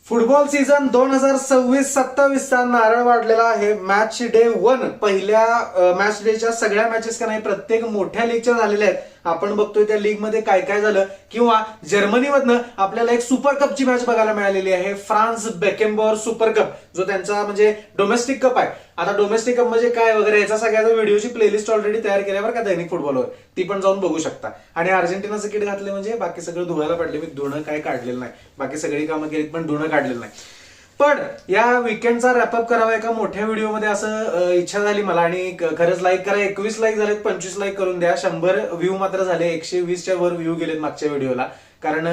Football season 2026-27चा नारळ वाढलेला आहे. मॅच डे 1 पहिल्या मॅच डेच्या सगळ्या मॅचेस का नाही प्रत्येक मोठ्या लीगच्या झालेल्या आहेत. आपण बघतोय त्या लीग मध्ये काय काय झालं, किंवा जर्मनीमधनं आपल्याला एक सुपर कपची मॅच बघायला मिळालेली आहे. फ्रान्स बेकेनबॉवर सुपर कप, जो त्यांचा म्हणजे डोमेस्टिक कप आहे. आता डोमेस्टिक कप म्हणजे काय वगैरे याचा सगळ्याचा व्हिडिओची प्लेलिस्ट ऑलरेडी तयार केल्यावर का दैनिक फुटबॉलवर, ती पण जाऊन बघू शकता. आणि अर्जेंटिनाचं किट घातले म्हणजे बाकी सगळं धुवायला पडले. मी धुणं काय काढलेलं नाही, बाकी सगळी कामं केलीत पण धुणं काढलेलं नाही. पण या विकेंडचा रॅपअप करावा एका मोठ्या व्हिडिओमध्ये असं इच्छा झाली मला. आणि खरंच लाईक करा. 21 लाईक झालेत, 25 लाईक करून द्या. 100 व्ह्यू मात्र झाले. 120च्या वर व्ह्यू गेलेत मागच्या व्हिडिओला. कारण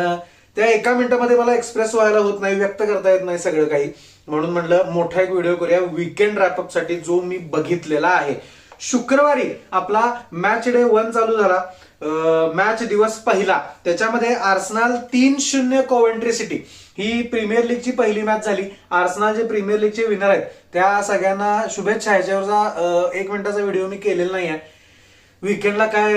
त्या एका मिनिटामध्ये मला एक्सप्रेस व्हायला होत नाही, व्यक्त करता येत नाही सगळं काही. म्हणून म्हटलं मोठा एक व्हिडिओ करूया विकेंड रॅपअप साठी, जो मी बघितलेला आहे. शुक्रवारी आपला मॅच डे 1 चालू झाला. मॅच दिवस पहिला, त्याच्यामध्ये आर्सेनल 3-0 कोवेंट्री सिटी, ही प्रीमियर लीगची पहिली मॅच झाली. आर्सेनल जे प्रीमियर लीगचे विनर आहेत त्या सगळ्यांना शुभेच्छा. ह्याच्यावरचा 1 मिनिटाचा व्हिडिओ मी केलेला नाही आहे. विकेंडला काय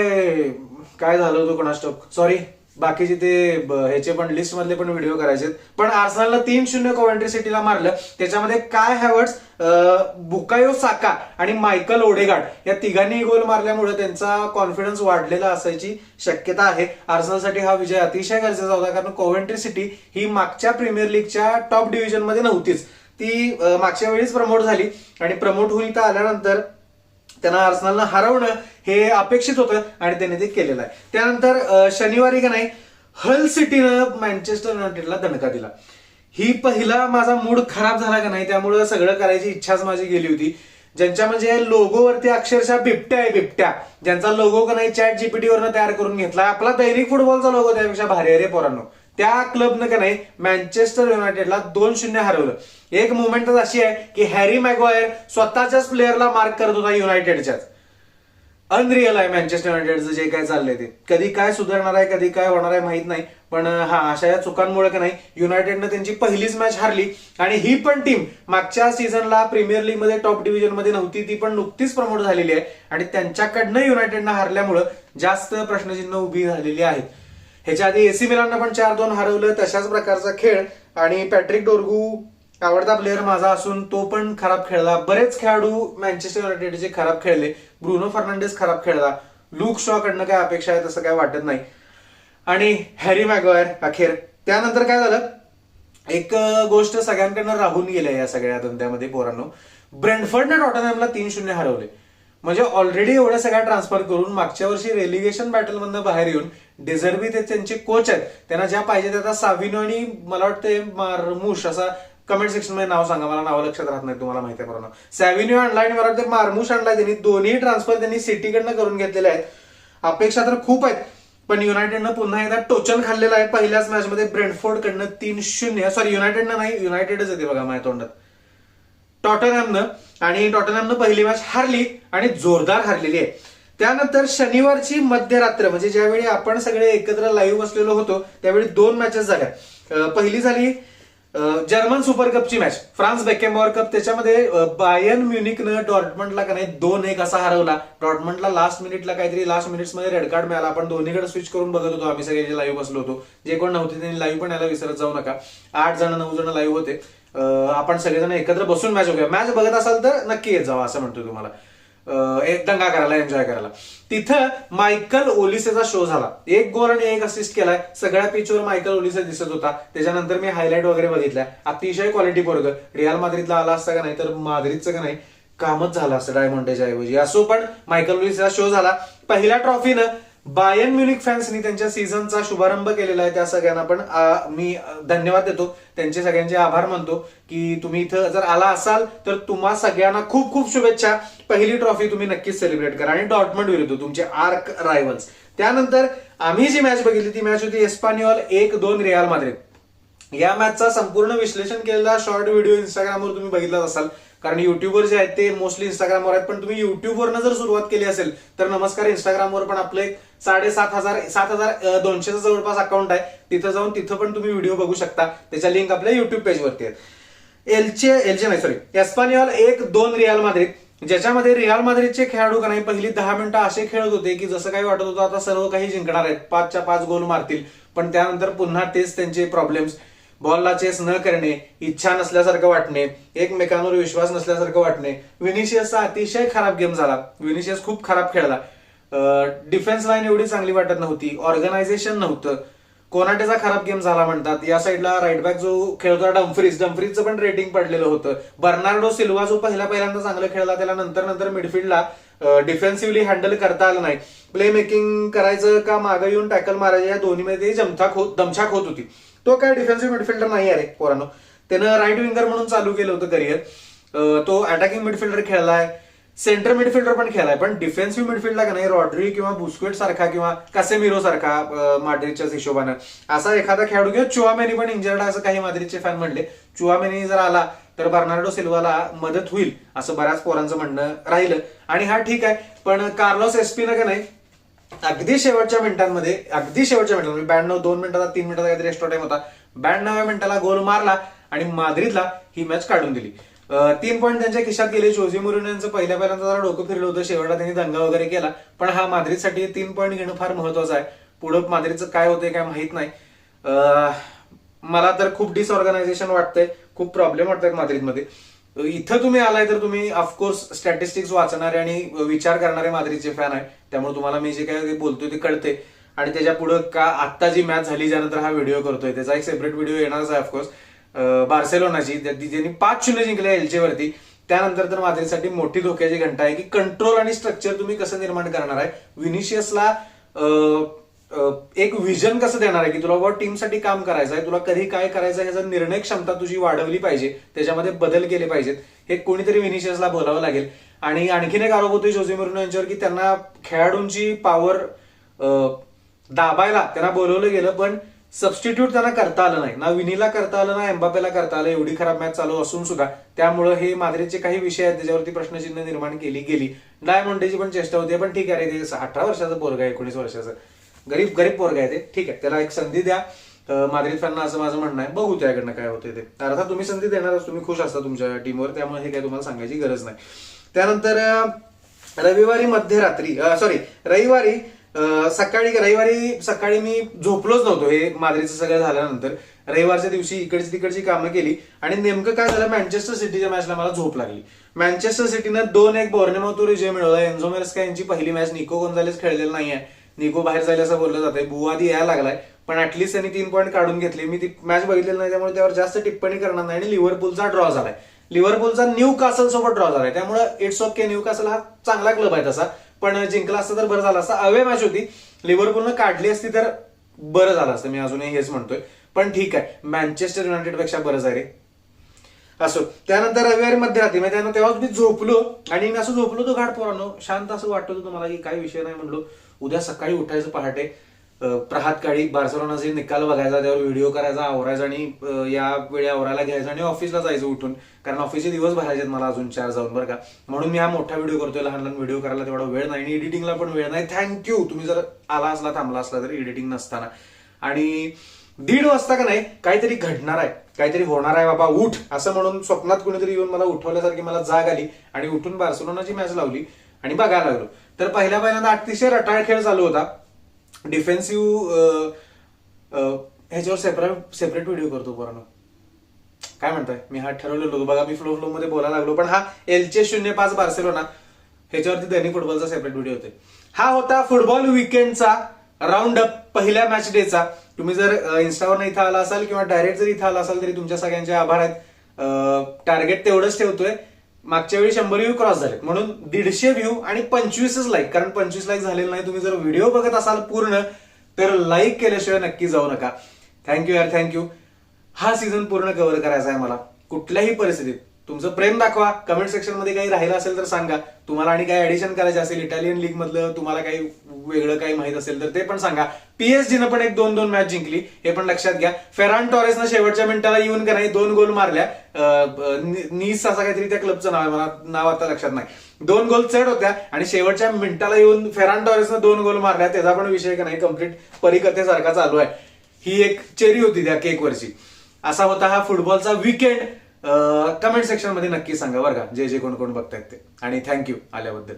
काय झालं होतं कोणास ठाऊक, सॉरी. बाकीचे ते ह्याचे पण लिस्ट मधले पण व्हिडिओ करायचे. पण आर्सेनलला 3-0 कोवेंट्री सिटीला मारलं. त्याच्यामध्ये काय हॅवर्ट्स, बुकायो साका आणि मायकल ओडेगार्ड या तिघांनी गोल मारल्यामुळे त्यांचा कॉन्फिडन्स वाढलेला असायची शक्यता आहे. आर्सेनलसाठी हा विजय अतिशय गरजेचा होता, कारण कोवेंट्री सिटी ही मागच्या प्रीमियर लीगच्या टॉप डिव्हिजन मध्ये नव्हतीच. ती मागच्या वेळीच प्रमोट झाली आणि प्रमोट होऊन इथं आल्यानंतर त्यांना आर्सेनलला हरवणं हे अपेक्षित होतं आणि त्यांनी ते केलेलं आहे. त्यानंतर शनिवारी का नाही हल सिटीनं मँचेस्टर युनायटेडला दणका दिला. ही पहिला माझा मूड खराब झाला का नाही, त्यामुळे सगळं करायची इच्छाच माझी गेली होती. ज्यांच्या म्हणजे लोगोवरती अक्षरशः बिबट्या आहे, बिबट्या. ज्यांचा लोगो का नाही चॅट जीपीटी वरनं तयार करून घेतला. आपला दैनिक फुटबॉलचा लोगो त्यापेक्षा भारी आहे रे पोरांनो. त्या क्लबनं का नाही मँचेस्टर युनायटेडला 2-0 हरवलं. एक मुवमेंटच अशी आहे की हॅरी मॅग्वायर स्वतःच्याच प्लेअरला मार्क करत होता युनायटेडच्याच. अनरिअल आहे मँचेस्टर युनायटेडचं जे काय चाललंय ते. कधी काय सुधारणार आहे, कधी काय होणार आहे माहित नाही. पण अशा या चुकांमुळे का नाही युनायटेडनं त्यांची पहिलीच मॅच हारली. आणि ही पण टीम मागच्या सीझनला प्रीमियर लीग मध्ये टॉप डिव्हिजन मध्ये नव्हती, ती पण नुकतीच प्रमोट झालेली आहे. आणि त्यांच्याकडनं युनायटेडनं हारल्यामुळे जास्त प्रश्नचिन्ह उभी झालेली आहेत. ह्याच्या आधी एसी मिलाननं पण 4-2 हरवलं. तशाच प्रकारचा खेळ. आणि पॅट्रिक डोर्गू आवडता प्लेअर माझा असून तो पण खराब खेळला. बरेच खेळाडू मँचेस्टर युनायटेडचे खराब खेळले. ब्रुनो फर्नांडिस खराब खेळला. लूक शॉ कडनं काय अपेक्षा आहे तसं काय वाटत नाही. आणि हॅरी मॅग्वायर अखेर. त्यानंतर काय झालं, एक गोष्ट सगळ्यांकडनं राहून गेल्या या सगळ्या धंद्यामध्ये पोरांनो. ब्रेंटफोर्डने टॉटनहॅमला 3-0 हरवले. म्हणजे ऑलरेडी एवढ्या सगळ्या ट्रान्सफर करून मागच्या वर्षी रेलिगेशन बॅटल मधनं बाहेर येऊन डिझर्वी ते त्यांचे कोच आहेत, त्यांना ज्या पाहिजे त्या साविनो आणि मला वाटतं मार्मुश असा कमेंट सेक्शन मध्ये नाव सांगा, मला नाव लक्षात राहत नाही, तुम्हाला माहिती आहे बरोबर. सॅव्हिन्यो आणलाय आणि मला वाटतं मार्मुश आणलाय. त्यांनी दोन्ही ट्रान्सफर त्यांनी सिटीकडनं करून घेतलेले आहेत. अपेक्षा तर खूप आहेत, पण युनायटेडनं पुन्हा एकदा टोचन खाल्लेलं आहे पहिल्याच मॅच मध्ये ब्रेंटफोर्ड कडनं 3-0. सॉरी, युनायटेडनं नाही, युनायटेडच येते बघा माझ्या तोंडात, टॉटनहॅमनं. आणि टॉटनहॅमनं पहिली मॅच हारली आणि जोरदार हारलेली आहे. त्यानंतर शनिवारची मध्यरात्र, म्हणजे ज्यावेळी आपण सगळे एकत्र लाईव्ह बसलेलो होतो त्यावेळी 2 मॅचेस झाल्या. पहिली झाली जर्मन सुपर कपची मॅच, फ्रान्स बेकेनबॉवर कप. त्याच्यामध्ये बायर्न म्युनिकनं डॉर्टमंडला का नाही 2-1 असा हरवला. डॉर्टमंडला लास्ट मिनिट्स मध्ये रेड कार्ड मिळाला. आपण दोन्हीकडे स्विच करून बघत होतो आम्ही सगळे जे लाईव्ह बसलो होतो. जे कोण नव्हते त्यांनी लाईव्ह पण यायला विसरत जाऊ नका. 8 जण 9 जण लाईव्ह होते. आपण सगळेजण एकत्र बसून मॅच बघूया. मॅच बघत असाल तर नक्की येत जावा असं म्हणतो तुम्हाला, एक दंगा करायला, एन्जॉय करायला. तिथं मायकल ओलिसेचा शो झाला. 1 गोल आणि 1 असिस्ट केलाय. सगळ्या पिचवर मायकल ओलिसे दिसत होता. त्याच्यानंतर मी हायलाइट वगैरे बघितल्या. अतिशय क्वालिटी पोरग. रिअल माद्रिदला आला असता का नाही तर माद्रिदचं का नाही कामच झालं असतं डायमंडेच्या ऐवजी. असो, पण मायकल ओलिसेचा शो झाला. पहिल्या ट्रॉफीनं बायर्न म्युनिक फॅन्सनी त्यांच्या सीझनचा शुभारंभ केलेला आहे. त्या सगळ्यांना पण मी धन्यवाद देतो, त्यांचे सगळ्यांचे आभार मानतो की तुम्ही इथं जर आला असाल तर तुम्हा सगळ्यांना खूप खूप शुभेच्छा. पहिली ट्रॉफी तुम्ही नक्कीच सेलिब्रेट करा. आणि डॉर्टमंड विरुद्ध तुमचे आर्क रायव्हल्स. त्यानंतर आम्ही जी मॅच बघितली ती मॅच होती एस्पानियोल 1-2 रिअल माद्रिद. या मॅचचा संपूर्ण विश्लेषण केलेला शॉर्ट व्हिडिओ इंस्टाग्रामवर तुम्ही बघितलाच असाल, कारण युट्यूबवर जे आहेत ते मोस्टली इंस्टाग्रामवर आहेत. पण तुम्ही युट्यूबवरनं जर सुरुवात केली असेल तर नमस्कार, इंस्टाग्रामवर पण आपलं एक 7,200चा जवळपास अकाउंट आहे. तिथं जाऊन तिथं पण तुम्ही व्हिडिओ बघू शकता. त्याच्या लिंक आपल्या युट्यूब पेजवरती आहे. एस्पानियोल 1-2 रिअल माद्रिद, ज्याच्यामध्ये रिअल माद्रिदचे खेळाडू का नाही पहिली 10 मिनिटं असे खेळत होते की जसं काही वाटत होतं आता सर्व काही जिंकणार आहेत, 5च्या 5 गोल मारतील. पण त्यानंतर पुन्हा तेच त्यांचे प्रॉब्लेम्स. बॉलला चेस न करणे, इच्छा नसल्यासारखं वाटणे, एकमेकांवर विश्वास नसल्यासारखं वाटणे. विनिशियसचा अतिशय खराब गेम झाला. विनिशियस खूप खराब खेळला. डिफेन्स लाईन एवढी चांगली वाटत नव्हती, ऑर्गनायझेशन नव्हतं. कोनाटेचा खराब गेम झाला म्हणतात. या साईडला राईट बॅक जो खेळतो डम्फ्रीजचं पण रेटिंग पडलेलं होतं. बर्नार्डो सिल्वा जो पहिल्यांदा चांगलं खेळला, त्याला नंतर मिडफील्डला डिफेन्सिव्हली हँडल करता आलं नाही. प्ले मेकिंग करायचं का मागे येऊन टॅकल मारायचं, या दोन्हीमध्ये दमछाक होत होती. तो काय डिफेन्सिव्ह मिडफिल्डर नाही आहे रे पोरानो. त्यानं राईट विंगर म्हणून चालू केलं होतं करिअर. तो अटॅकिंग मिडफिल्डर खेळलाय, सेंटर मिडफिल्डर पण खेळलाय, पण डिफेन्सिव्ह मिडफिल्डला का नाही रॉड्री किंवा बुस्क्वेट सारखा किंवा कासेमिरो सारखा माड्रिडच्याच हिशोबानं असा एखादा खेळाडू किंवा चुआमेनी पण इंजर्ड आहे असं काही माद्रिदचे फॅन म्हणले. चुआमेनी जर आला तर बर्नार्डो सिल्वाला मदत होईल असं बऱ्याच पोरांचं म्हणणं राहिलं. आणि हा ठीक आहे, पण कार्लोस एस्पिनं का नाही अगदी शेवटच्या मिनिटांमध्ये 92 2 मिनिटाचा 3 मिनिटाचा काहीतरी एक्स्ट्रा टाइम होता, 92व्या मिनिटाला गोल मारला आणि माद्रिदला ही मॅच काढून दिली. 3 पॉईंट त्यांच्या खिशात गेले. जोझे मोरिनो यांचं पहिल्यांदा जरा डोकं फिरलं होतं, शेवटला त्यांनी दंगा वगैरे केला, पण हा माद्रिदसाठी 3 पॉईंट घेणं फार महत्वाचं आहे. पुढं माद्रिदचं काय होतंय काय माहित नाही. मला तर खूप डिसऑर्गनायझेशन वाटतंय, खूप प्रॉब्लेम वाटतात माद्रिदमध्ये. इथं तुम्ही आलाय तर तुम्ही ऑफकोर्स स्टॅटिस्टिक्स वाचणारे आणि विचार करणारे माद्रिदचे फॅन आहे, त्यामुळे तुम्हाला मी जे काय बोलतोय ते कळते. आणि त्याच्या पुढे का आत्ता जी मॅच झाली ज्यानंतर हा व्हिडिओ करतोय त्याचा एक सेपरेट व्हिडिओ येणारच आहे ऑफकोर्स. बार्सेलोनाची ज्यांनी 5-0 जिंकल्या एलचे वरती, त्यानंतर तर माद्रिदसाठी मोठी धोक्याची घंटा आहे की कंट्रोल आणि स्ट्रक्चर तुम्ही कसं निर्माण करणार आहे. विनिशियसला एक विजन कसं देणार आहे की तुला बाबा टीमसाठी काम करायचं आहे, तुला कधी काय करायचं आहे ह्याचा निर्णय क्षमता तुझी वाढवली पाहिजे, त्याच्यामध्ये बदल केले पाहिजेत. हे कोणीतरी विनिशियसला बोलावं लागेल. आणि आणखीन एक आरोप होतोय जोझे मोरिनो यांच्यावर की त्यांना खेळाडूंची पॉवर दाबायला त्यांना बोलवलं गेलं, पण सबस्टिट्यूट त्यांना करता आलं नाही. ना विनीला करता आलं, ना एम्बापेला करता आलं, एवढी खराब मॅच चालू असून सुद्धा. त्यामुळे हे माद्रिदचे काही विषय आहेत त्याच्यावरती प्रश्नचिन्ह निर्माण केली गेली. डायमंडेची पण चेष्टा होती, पण ठीक आहे रे, ते 18 वर्षाचं पोरगा आहे, 19 वर्षाचं गरीब पोरगा आहे ते, ठीक आहे, त्याला एक संधी द्या. माद्रिद फॅनना असं माझं म्हणणं आहे, बघू त्याकडनं काय होतंय ते. अर्थात तुम्ही संधी देणारच, तुम्ही खुश असता तुमच्या टीमवर, त्यामुळे हे काय तुम्हाला सांगायची गरज नाही. त्यानंतर रविवारी सकाळी मी झोपलोच नव्हतो. हे माद्रिदचं सगळं झाल्यानंतर रविवारच्या दिवशी इकडची तिकडची कामं केली आणि नेमकं काय झालं, मँचेस्टर सिटीच्या मॅचला मला झोप लागली. मँचेस्टर सिटीनं 2-1 बोर्नेमाउथवर विजय मिळवला. एन्झो मेरेस्का यांची पहिली मॅच. निको गोन्झालेस खेळलेला नाहीये, निको बाहेर जाईल असं बोललं जातंय, बुवादी यायला लागलाय, पण ऍटलीस्ट त्यांनी 3 पॉईंट काढून घेतले. मी ती मॅच बघितलेली नाही त्यामुळे त्यावर जास्त टिप्पणी करणार नाही. आणि लिव्हरपूलचा ड्रॉ झालाय, लिव्हरपूलचा न्यू कासल सोबत ड्रॉ झालाय, त्यामुळे इट्स ओके. न्यू कासल हा चांगला क्लब आहे तसा, पण जिंकला असता तर बरं झालं असतं. अवे मॅच होती, लिव्हरपूलनं काढली असती तर बरं झालं असतं, मी अजूनही हेच म्हणतोय. पण ठीक आहे, मँचेस्टर युनायटेड पेक्षा बरंच आहे रे. असो, त्यानंतर रविवारी मध्यरात्री म्हणजे तेव्हा मी झोपलो आणि मी असं झोपलो तो घाट पोरांनो, शांत असं वाटत होतं मला की काही विषय नाही. म्हणलो उद्या सकाळी उठायचं पहाटे, प्रहात काळी बार्सेलोनाचे निकाल बघायचा, त्यावर व्हिडिओ करायचा, आवरायचा आणि या वेळी आवरायला घ्यायचं आणि ऑफिसला जायचं उठून, कारण ऑफिसचे दिवस भरायचे मला अजून 4 जाऊन, बरं का. म्हणून मी हा मोठा व्हिडिओ करतोय. लहान लहान व्हिडिओ करायला तेवढा वेळ नाही आणि एडिटिंगला पण वेळ नाही. थँक्यू तुम्ही जर आला असला, थांबला असला तर एडिटिंग नसताना. आणि 1:30 वाजता का नाही काहीतरी घडणार आहे, काहीतरी होणार आहे बाबा, उठ असं म्हणून स्वप्नात कुणीतरी येऊन मला उठवल्यासारखी मला जाग आली आणि उठून बार्सेलोनाची मॅच लावली आणि बघायला लागलो. तर पहिल्यांदा अतिशय रटाळ खेळ चालू होता. डिफेन्सिव्ह ह्याच्यावर सेपरेट व्हिडिओ करतो पोरांनो, काय म्हणताय, मी हा ठरवलेलो होतो बघा. मी फ्लो मध्ये बोलायला लागलो, पण हा एलचे 0-5 बार्सेलोना ह्याच्यावरती दैनिक फुटबॉलचा सेपरेट व्हिडिओ होते. हा होता फुटबॉल विकेंडचा राऊंड अप पहिल्या मॅच डेचा. तुम्ही जर इन्स्टावर इथं आला असाल किंवा डायरेक्ट जर इथं आला असाल तरी तुमच्या सगळ्यांचे आभार आहेत. टार्गेट तेवढंच ठेवतोय. मागच्या वेळी 100 व्ह्यू क्रॉस झालेत, म्हणून 150 व्ह्यू आणि 25 लाईक, कारण 25 लाईक झालेलं नाही. तुम्ही जर व्हिडिओ बघत असाल पूर्ण तर लाईक केल्याशिवाय नक्की जाऊ नका. थँक्यू यार, थँक्यू. हा सीझन पूर्ण कव्हर करायचा आहे मला कुठल्याही परिस्थितीत. तुमचं प्रेम दाखवा. कमेंट सेक्शन मध्ये काही राहिलं असेल तर सांगा. तुम्हाला आणि काही ऍडिशन करायचं असेल इटालियन लीग मधलं, तुम्हाला काही वेगळं काही माहित असेल तर ते पण सांगा. PSG पण 1-2 मॅच जिंकली हे पण लक्षात घ्या. फेरान टॉरेसनं शेवटच्या मिनिटाला येऊन का नाही 2 गोल मारल्या. नीस असा काहीतरी त्या क्लबचं नाव आहे, मला नाव आता लक्षात नाही. 2 गोल चढ होत्या आणि शेवटच्या मिनिटाला येऊन फेरान टॉरेसनं 2 गोल मारल्या. त्याचा पण विषय का नाही कम्प्लीट परिकथेसारखा चालू आहे. ही एक चेरी होती त्या केकवरची. असा होता हा फुटबॉलचा वीकेंड. कमेंट सेक्शन मध्ये नक्की सांगा बरं का, जे कोण बघतायत ते. आणि थँक्यू आल्याबद्दल.